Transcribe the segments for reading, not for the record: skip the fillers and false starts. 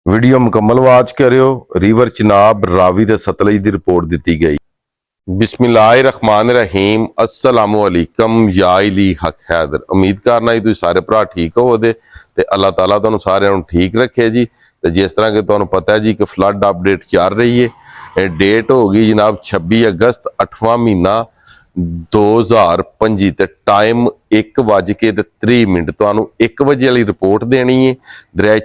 Video मुकम्मल watch करियो। River Chenab Ravi ते सतलज की रिपोर्ट दी गई। बिस्मिल्लाहिर्रहमानिर्रहीम अस्सलामुअलैकुम या इली हक हैदर। उम्मीद करना जी तुसीं सारे भरा ठीक होवोगे ते अल्लाह ताला तुहानूं सारिआं नूं ठीक रखे जी। ते जिस तरह कि तुहानूं पता है जी कि फ्लड अपडेट चल रही है। डेट हो गई जनाब 26 अगस्त 8वां महीना 2025 ते टाइम 1:30 तुहानूं 1 बजे वाली रिपोर्ट देनी है। दरिया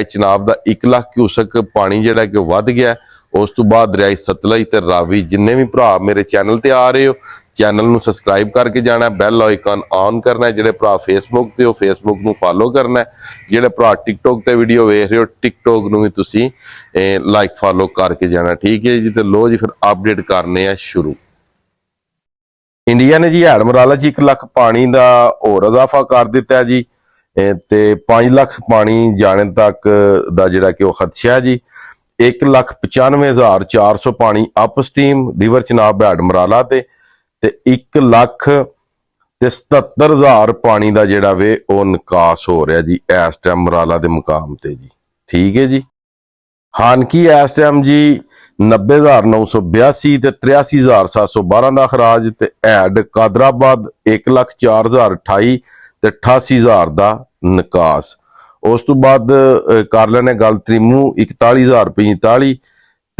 चिनाब का 1 लाख क्यूसक पानी जिहड़ा कि वध गया। उस तो बाद दरिया सतलज ते रावी जिन्ने भी भरा मेरे चैनल ते आ रहे हो चैनल नूं सबसक्राइब करके जाना, बैल आइकन ऑन करना है। जिहड़े भरा फेसबुक ते हो फेसबुक नूं फॉलो करना है। जिहड़े भरा टिकटॉक ते वीडियो वेख रहे हो टिकटॉक नूं भी तुसीं लाइक फॉलो करके जाना, ठीक है जी। तो लो जी फिर अपडेट करने हैं शुरू। इंडिया ने जी हैडमराला च 1 लाख पानी का होर इजाफा कर दिता है जी। ते 5 लाख पानी जाने तक दा जिहड़ा कि वो खदशा है जी। 1,95,400 पानी अप स्टीम रिवर चिनाब हैडमराला ते 1,77,000 पानी का जिहड़ा वे वो निकास हो रहा जी इस टाइम मराला के मुकाम ते जी, ठीक है जी। हानकी इस टाइम जी 90,982 ते 83,712 का खराज ते हैड कादराबाद 1,04,028 ते 88,000 का निकास। उस तो बाद कर लेने गल त्रिमू 41,045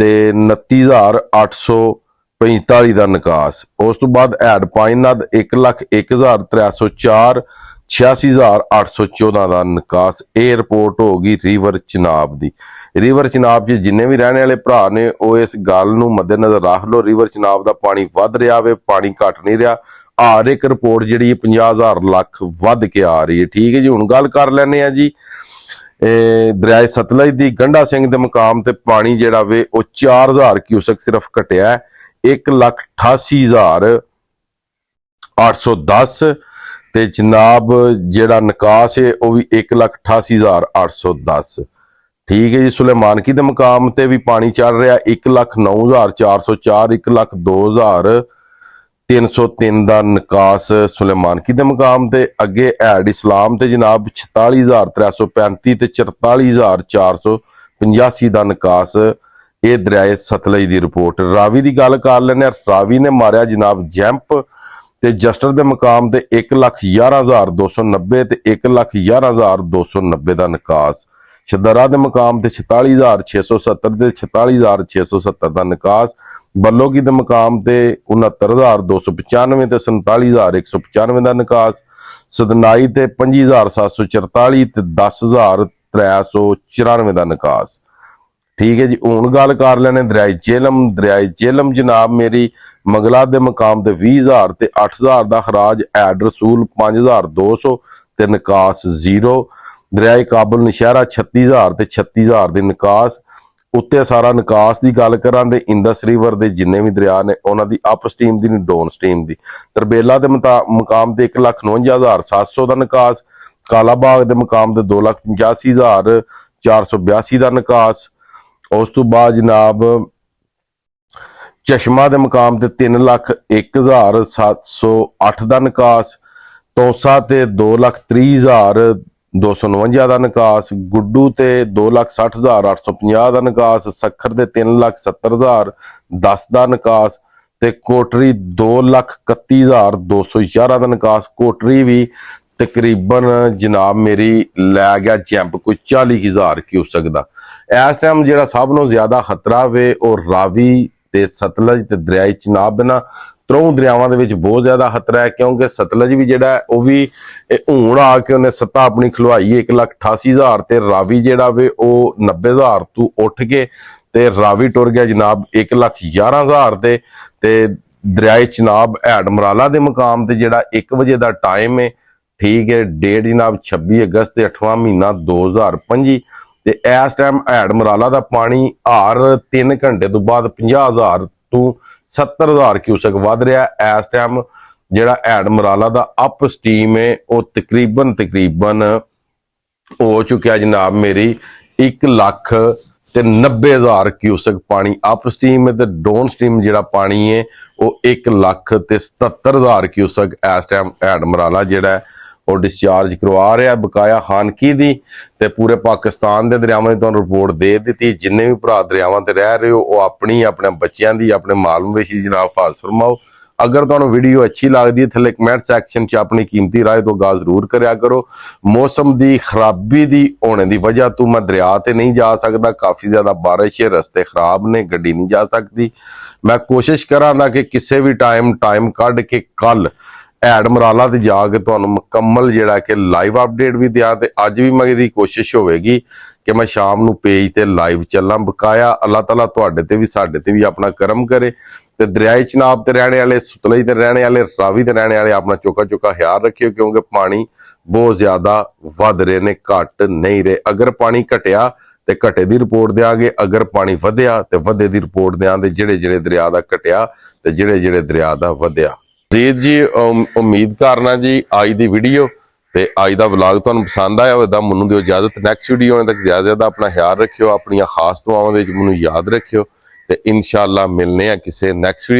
ते 29,845 का निकास। उस तो बाद हैड पाइनद 1,01,304 86,814 का निकास। ये रिपोर्ट होगी रिवर चिनाब की। रिवर चिनाब च जिन्ने भी रहने वाले भरा ने वो इस गल नूं मद्देनजर रख लो, रिवर चिनाब का पानी वध रहा वे, पानी घट नहीं रहा। हर एक रिपोर्ट जी 50,000 लाख वध के आ रही है, ठीक है जी। हुण गल कर लैने जी दरिया सतलज की गंढा सिंह के मुकाम ते पानी जिहड़ा वे वो 4,000 क्यूसक सिर्फ घटिया है। 1,88,810 ते जनाब जिहड़ा निकास है वह भी 1,88,810, ठीक है जी। सुलेमानकी के मुकाम ते भी पानी चल रहा 1,09,404 1,02,303 का निकास सुलेमानकी के मुकाम ते। अगे हैड इस्लाम ते जनाब 46,335 ते 44,485 का निकास। ये दरिया सतलज की रिपोर्ट। रावी की गल कर लेने। रावी ने मारिया जनाब जैंप ते जस्टर के मुकाम ते 1,11,290 ते 1,11,290 का निकास। शदरा के मुकाम ते 46,670 ते 46,670 का निकास। बल्लोगी के मुकाम ते 69,295 ते 47,195 का निकास। सदनाई ते 25,744 ते 10,394 का निकास, ठीक है जी। हुण गल कर लेने दरिया झेलम। दरिया झेलम जनाब मेरी मंगला के मुकाम ते 20,000 ते 8,000 का खराज। हैड रसूल 5,200 ते निकास 0। दरिया काबुल नशहरा 36,000 ते 36,000 की निकास। उत्ते सारा निकास की गल करा तो इंदस रिवर के जिन्ने भी दरिया ने उन्होंने अप स्टीम की डाउन स्टीम की। तरबेला के मुकाम से 1,49,700 का निकास। कालाबाग के मुकाम से 2,85,482 का निकास। उस तो बाद जनाब चश्मा के मुकाम से 3,01,708 का निकास। तोसा ते 2,30,249 का निकास। गुड्डू ते 2,60,850 का निकास। सखर ते 3,70,010 का निकास ते कोटरी 2,31,211 का निकास। कोटरी भी तकरीबन जनाब मेरी लै गया जैंप कोई 40,000 क्यूसक दा। इस टाइम जो सब नूं ज्यादा खतरा वे और रावी ते सतलज ते दरिया चिनाब ना त्रों दरियावां दे विच बहुत ज्यादा खतरा है। क्योंकि सतलज भी जिहड़ा है वह भी हुण आके उन्हें सत्ता अपनी खलवाई 1,88,000 ते रावी जिहड़ा वे वो 90,000 तू उठ के ते रावी टुर गया जनाब 1,11,000 ते दरिया चिनाब हैडमराला के मुकाम ते जिहड़ा 1 बजे का टाइम है, ठीक है। डेट जनाब 26 अगस्त 8वां महीना 2025 ते इस टाइम हैडमराला का पानी हर 3 घंटे तो बाद 50,000 तो 70,000 क्यूसक वध रहा। इस टाइम जिहड़ा हैडमराला का अप स्टीम है वो तकरीबन हो चुका जनाब मेरी 1,90,000 क्यूसक पानी अप स्टीम है। तो डाउन स्टीम जिहड़ा पानी है वो 1,77,000 क्यूसक इस टाइम हैडमराला जिहड़ा ਉਹ ਡਿਸਚਾਰਜ ਕਰਵਾ ਰਿਹਾ। ਬਕਾਇਆ ਹਾਨਕੀ ਦੀ ਤੇ ਪੂਰੇ ਪਾਕਿਸਤਾਨ ਦੇ ਦਰਿਆਵਾਂ ਦੀ ਤੁਹਾਨੂੰ ਰਿਪੋਰਟ ਦੇ ਦਿੱਤੀ। ਜਿੰਨੇ ਵੀ ਭਰਾ ਦਰਿਆਵਾਂ ਤੇ ਰਹਿ ਰਹੇ ਹੋ ਉਹ ਆਪਣੀ ਆਪਣੇ ਬੱਚਿਆਂ ਦੀ ਆਪਣੇ ਮਾਲ ਮਵੇਸ਼ੀ ਦੀ ਜਨਾਬ ਹਾਲ ਫਰਮਾਓ। ਅਗਰ ਤੁਹਾਨੂੰ ਵੀਡੀਓ ਅੱਛੀ ਲੱਗਦੀ ਹੈ ਥੱਲੇ ਕਮੈਂਟ ਸੈਕਸ਼ਨ 'ਚ ਆਪਣੀ ਕੀਮਤੀ ਰਾਏ ਤੋਂ ਗਾ ਜ਼ਰੂਰ ਕਰਿਆ ਕਰੋ। ਮੌਸਮ ਦੀ ਖਰਾਬੀ ਦੀ ਹੋਣੇ ਦੀ ਵਜ੍ਹਾ ਤੋਂ ਮੈਂ ਦਰਿਆ ਤੇ ਨਹੀਂ ਜਾ ਸਕਦਾ, ਕਾਫੀ ਜ਼ਿਆਦਾ ਬਾਰਿਸ਼ ਹੈ, ਰਸਤੇ ਖਰਾਬ ਨੇ, ਗੱਡੀ ਨਹੀਂ ਜਾ ਸਕਦੀ। ਮੈਂ ਕੋਸ਼ਿਸ਼ ਕਰਾਂਗਾ ਕਿ ਕਿਸੇ ਵੀ ਟਾਈਮ ਕੱਢ ਕੇ ਕੱਲ ਐਡ ਮਰਾਲਾ ਤੇ ਜਾ ਕੇ ਤੁਹਾਨੂੰ ਮੁਕੰਮਲ ਜਿਹੜਾ ਕਿ ਲਾਈਵ ਅਪਡੇਟ ਵੀ ਦਿਆਂ। ਤੇ ਅੱਜ ਵੀ ਮੇਰੀ ਕੋਸ਼ਿਸ਼ ਹੋਵੇਗੀ ਕਿ ਮੈਂ ਸ਼ਾਮ ਨੂੰ ਪੇਜ ਤੇ ਲਾਈਵ ਚੱਲਾਂ। ਬਕਾਇਆ ਅੱਲਾਹ ਤਾਲਾ ਤੁਹਾਡੇ ਤੇ ਵੀ ਸਾਡੇ ਤੇ ਵੀ ਆਪਣਾ ਕਰਮ ਕਰੇ। ਤੇ ਦਰਿਆਈ ਚਨਾਬ ਤੇ ਰਹਿਣੇ ਵਾਲੇ, ਸੁਤਲਈ ਤੇ ਰਹਿਣੇ ਵਾਲੇ, ਰਾਵੀ ਤੇ ਰਹਿਣੇ ਵਾਲੇ ਆਪਣਾ ਚੋਕਾ ਖਿਆਲ ਰੱਖਿਓ, ਕਿਉਂਕਿ ਪਾਣੀ ਬਹੁਤ ਜ਼ਿਆਦਾ ਵੱਧ ਰਹੇ ਨੇ, ਘਟ ਨਹੀਂ ਰਹੇ। ਅਗਰ ਪਾਣੀ ਘਟਿਆ ਤੇ ਘਟੇ ਦੀ ਰਿਪੋਰਟ ਦਿਆਂਗੇ, ਅਗਰ ਪਾਣੀ ਵਧਿਆ ਤੇ ਵਧੇ ਦੀ ਰਿਪੋਰਟ ਦਿਆਂਗੇ। ਜਿਹੜੇ ਦਰਿਆ ਦਾ ਘਟਿਆ ਤੇ ਜਿਹੜੇ ਦਰਿਆ ਦਾ ਵਧਿਆ। ਜੀ ਉਮੀਦ ਕਰਨਾ ਜੀ ਅੱਜ ਦੀ ਵੀਡੀਓ ਤੇ ਅੱਜ ਦਾ ਵਲੌਗ ਤੁਹਾਨੂੰ ਪਸੰਦ ਆਇਆ ਹੋਵੇਗਾ। ਮੈਨੂੰ ਦਿਓ ਇਜਾਜ਼ਤ, ਨੈਕਸਟ ਵੀਡੀਓ ਆਉਣ ਤੱਕ ਜ਼ਿਆਦਾ ਆਪਣਾ ਖਿਆਲ ਰੱਖਿਓ, ਆਪਣੀਆਂ ਖਾਸ ਦੁਆਵਾਂ ਦੇ ਵਿੱਚ ਮੈਨੂੰ ਯਾਦ ਰੱਖਿਓ ਤੇ ਇਨਸ਼ਾਅੱਲਾ ਮਿਲਨੇ ਆ ਕਿਸੇ ਨੈਕਸਟ